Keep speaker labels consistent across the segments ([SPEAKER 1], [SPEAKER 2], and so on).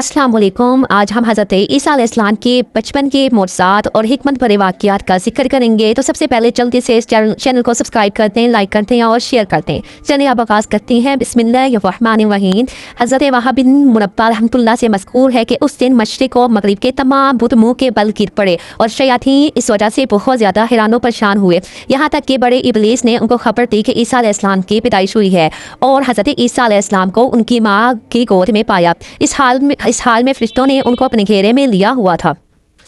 [SPEAKER 1] अस्सलाम वालेकुम। आज हम हज़रत ईसा अलैहिस्सलाम के बचपन के मोज़ात और हिकमत भरे वाक़यात का जिक्र करेंगे। तो सबसे पहले जल्दी से इस चैनल को सब्सक्राइब करते हैं, लाइक करते हैं और शेयर करते हैं। चलिए अब आगाज़ करते हैं। बिस्मिल्लाहिर्रहमानिर्रहीम। हज़रत वहाब बिन मुनब्बा रहमतुल्लाह से मज़कूर है कि उस दिन मशरिक़ और मगरिब के तमाम बुत मुँह के बल गिर पड़े और शयातीन इस वजह से बहुत ज़्यादा हैरान परेशान हुए, यहाँ तक कि बड़े इबलीस ने उनको खबर दी कि ईसा अलैहिस्सलाम की पैदाइश हुई है और हज़रत ईसा अलैहिस्सलाम को उनकी माँ की गोद में पाया। इस हाल में फरिश्तों ने उनको अपने घेरे में लिया हुआ था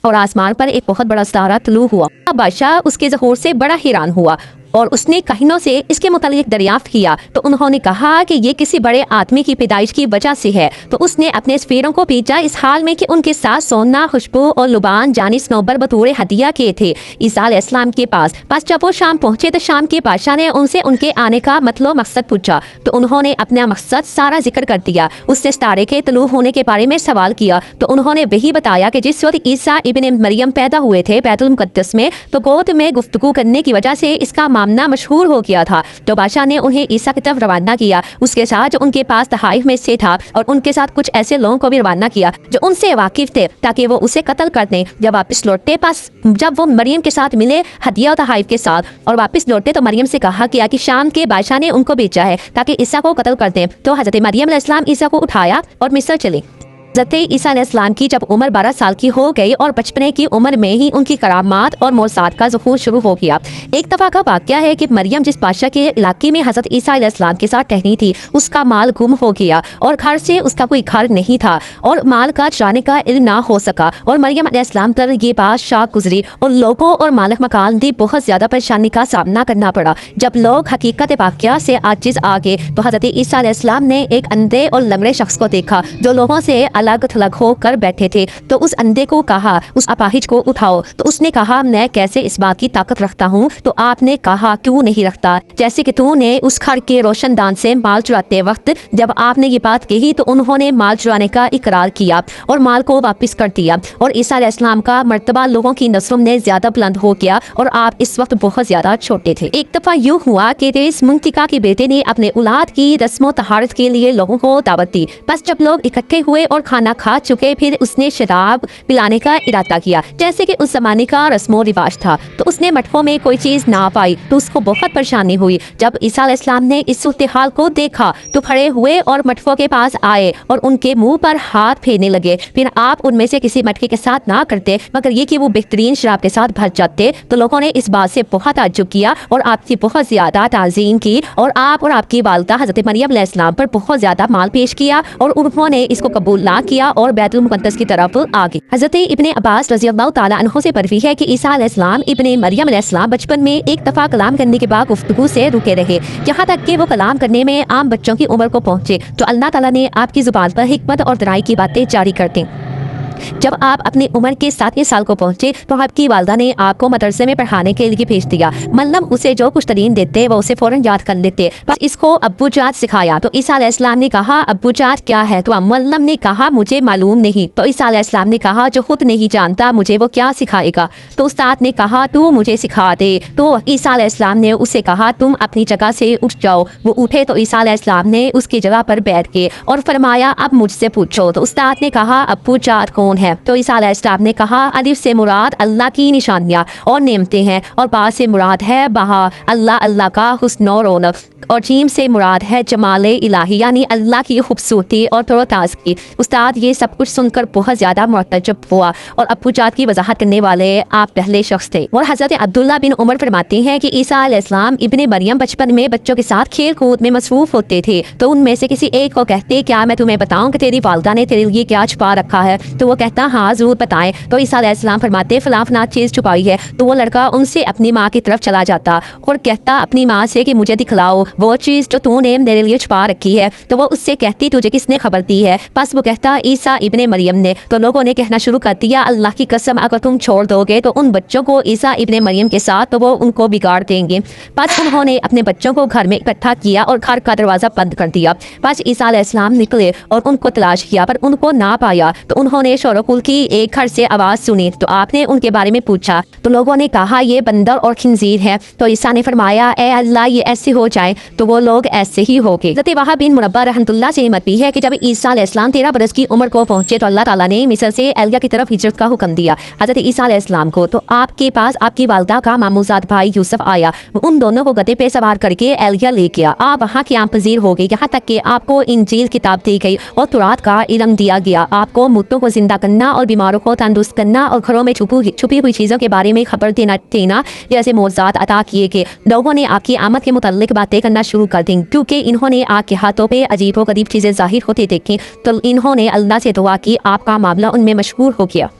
[SPEAKER 1] और आसमान पर एक बहुत बड़ा सितारा तुलू हुआ। बादशाह उसके ज़हूर से बड़ा हैरान हुआ और उसने काहिनों से इसके मुतालिक दरियाफ्त किया तो उन्होंने कहा कि ये किसी बड़े आदमी की पैदाइश की वजह से है। तो उसने अपने सफीरों को भेजा इस हाल में कि उनके साथ सोना, खुशबू और लुबान जानी सनोबर बतौर हदिया किए थे ईसा अलैहिस्सलाम के पास। बस जब वो शाम पहुंचे तो शाम के बादशाह ने उनसे उनके आने का मतलब मकसद पूछा तो उन्होंने अपना मकसद सारा जिक्र कर दिया। उससे सितारे के तलू होने के बारे में सवाल किया तो उन्होंने वही बताया कि जिस वक्त ईसा इब्ने मरियम पैदा हुए थे बैतुल मुक़द्दस में, तो गोद में गुफ्तगू करने की वजह से इसका मामला मशहूर हो गया था। तो बादशाह ने उन्हें ईसा की तरफ रवाना किया, उसके साथ जो उनके पास तहाइफ में से था, और उनके साथ कुछ ऐसे लोगों को भी रवाना किया जो उनसे वाकिफ थे ताकि वो उसे कत्ल कर दें। जब वापस लौटे जब वो मरियम के साथ मिले हदिया और तहाइफ के साथ और वापस लौटे तो मरियम से कहा गया कि शाम के बादशाह ने उनको भेजा है ताकि ईसा को कत्ल कर दें। तो हज़रत मरियम अलैहिस्सलाम ईसा को उठाया और मिस्र चले। हज़रत ईसा अलैहिस्सलाम की जब उम्र 12 साल की हो गई और बचपने की उम्र में ही उनकी करामात और मोज़ात का ज़ुहूर शुरू हो गया। एक दफ़ा का वाक़या है कि मरियम जिस बादशाह के इलाके में हज़रत ईसा अलैहिस्सलाम के साथ ठहरी थी उसका माल गुम हो गया और घर से उसका कोई घर नहीं था और माल का चुराने का इल्म ना हो सका और मरियम अलैहिस्सलाम पर ये बात शाक गुजरी और लोगों और मालिक मकान की बहुत ज़्यादा परेशानी का सामना करना पड़ा। जब लोग हकीकत वाक़या से आजिज़ आ गए तो हज़रत ईसा अलैहिस्सलाम ने एक अंधे और लंगड़े शख्स को देखा जो लोगों से अलग थलग होकर बैठे थे। तो उस अंधे को कहा उस अपाहिज को उठाओ। तो उसने कहा मैं कैसे इस बात की ताकत रखता हूँ। तो आपने कहा क्यों नहीं रखता, जैसे कि तूने उस घर के रोशनदान से माल चुराते वक्त। जब आपने ये बात कही तो उन्होंने माल चुराने का इकरार किया और माल को वापस कर दिया और ईसा अलैहिस्सलाम का मर्तबा लोगों की नज़रों में ज्यादा बुलंद हो गया और आप इस वक्त बहुत ज्यादा छोटे थे। एक दफा यूँ हुआ कि रेस मुंतिका के बेटे ने अपने औलाद की रस्म तहारत के लिए लोगों को दावत दी। बस जब लोग इकट्ठे हुए और खाना खा चुके फिर उसने शराब पिलाने का इरादा किया जैसे कि उस जमाने का रस्मो रिवाज था। तो उसने मटकों में कोई चीज ना पाई तो उसको बहुत परेशानी हुई। जब ईसा अलैहिस्सलाम ने इस सूरत-ए-हाल को देखा तो खड़े हुए और मटकों के पास आए और उनके मुंह पर हाथ फेरने लगे। फिर आप उनमें से किसी मटके के साथ ना करते मगर ये कि वो बेहतरीन शराब के साथ भर जाते। तो लोगों ने इस बात से बहुत ताज्जुब किया और आपकी बहुत ज्यादा ताज़ीम की और आप और आपकी वालिदा हज़रत मरियम अलैहिस्सलाम पर बहुत ज्यादा माल पेश किया और उन्होंने इसको कबूल ना किया और बैतुल मुक़द्दस की तरफ आ गए। हज़रत इब्ने अब्बास रज़ियल्लाहु ताला अन्हु से मरवी है कि ईसा अलैहिस्सलाम इब्ने मरियम अलैहिस्सलाम बचपन में एक दफ़ा कलाम करने के बाद गुफ्तगू से रुके रहे, यहाँ तक कि वो कलाम करने में आम बच्चों की उम्र को पहुँचे। तो अल्लाह ताला ने आपकी ज़ुबान पर हिकमत और दराई की बातें जारी कर दी। जब आप अपनी उम्र के 7वें साल को पहुंचे तो आपकी वालिदा ने आपको मदरसे में पढ़ाने के लिए भेज दिया। मल्लम उसे जो कुछ तरीन देते वो उसे फौरन याद कर लेते। बस इसको अब्बू जात सिखाया। तो ईसा अलैहिस्सलाम ने कहा अब्बू जात क्या है। तो मल्लम ने कहा मुझे मालूम नहीं। तो ईसा अलैहिस्सलाम ने कहा जो खुद नहीं जानता मुझे वो क्या सिखाएगा। तो उस्ताद ने कहा तू मुझे सिखा दे। तो ईसा अलैहिस्सलाम ने उससे कहा तुम अपनी जगह से उठ जाओ। वो उठे तो ईसा अलैहिस्सलाम ने उसकी जगह पर बैठ गए और फरमाया अब मुझसे पूछो। तो उस्ताद ने कहा अब्बू जात कौन है। तो ईसा अलैहिस्सलाम ने कहा अलिफ से मुराद अल्लाह की निशानियाँ और नेमतें हैं और बा से मुराद है बहा अल्लाह का हुस्न और रौनक और जीम से मुराद है जमाले इलाही यानी अल्लाह की खूबसूरती और तरोताज़गी। उस्ताद ये सब कुछ सुनकर बहुत ज़्यादा मुतअज्जब हुआ और अब्बू जात की वजाहत करने वाले आप पहले शख्स थे। और हज़रत अब्दुल्ला बिन उमर फरमाते हैं कि ईसा अलैहिस्सलाम इब्ने मरियम बचपन में बच्चों के साथ खेल कूद में मसरूफ होते थे। तो उनमें से किसी एक को कहते क्या मैं तुम्हें बताऊँ कि तेरी वालिदा ने तेरे लिए क्या छुपा रखा है। तो वो कहता हाँ जरूर बताएं। तो ईसा अलैहिस्सलाम फरमाते फलां चीज़ छुपाई है। तो वो लड़का उनसे अपनी माँ की तरफ चला जाता और कहता अपनी माँ से कि मुझे दिखलाओ वो चीज़ जो तूने मेरे लिए छुपा रखी है। तो वो उससे कहती तुझे किसने खबर दी है। बस वो कहता ईसा इब्ने मरियम ने। तो लोगों ने कहना शुरू कर दिया अल्लाह की कसम अगर तुम छोड़ दोगे तो उन बच्चों को ईसा इब्ने मरियम के साथ तो वो उनको बिगाड़ देंगे। बस उन्होंने अपने बच्चों को घर में इकट्ठा किया और घर का दरवाज़ा बंद कर दिया। बस ईसा अलैहिस्सलाम निकले और उनको तलाश किया पर उनको ना पाया। तो उन्होंने और कुल की एक घर से आवाज़ सुनी तो आपने उनके बारे में पूछा तो लोगों ने कहा ये बंदर और खिंजीर है। तो ईसा ने फरमाया ए अल्लाह ये ऐसे हो जाए, तो वो लोग ऐसे ही हो गए। हज़रत वहाब बिन मुनब्बा रहमतुल्लाह से मरवी है कि जब ईसा अलैहिस्सलाम 13 बरस की उम्र को पहुंचे तो अल्लाह ताला ने मिस्र से एलिया की तरफ हिजरत का हुक्म दिया हज़रत ईसा अलैहिस्सलाम को। तो आपके पास आपकी वालदा का मामूजाद भाई यूसुफ आया, उन दोनों को गधे पे सवार करके एलिया ले गया। आप वहाँ के आम पजीर हो गए, यहाँ तक कि आपको इंजील किताब दी गई और तुरात का इल्म दिया गया। आपको मुर्दों को जिंदा करना और बीमारों को तंदुरुस्त करना और घरों में छुपी हुई चीज़ों के बारे में खबर देना जैसे मौजूदात अता किए गए। लोगों ने आपकी आमद के मुताल्लिक बातें करना शुरू कर दी क्योंकि इन्होंने आपके हाथों पे अजीब व गरीब चीज़ें जाहिर होते देखी। तो इन्होंने अल्लाह से दुआ की, आपका मामला उनमें मशहूर हो गया।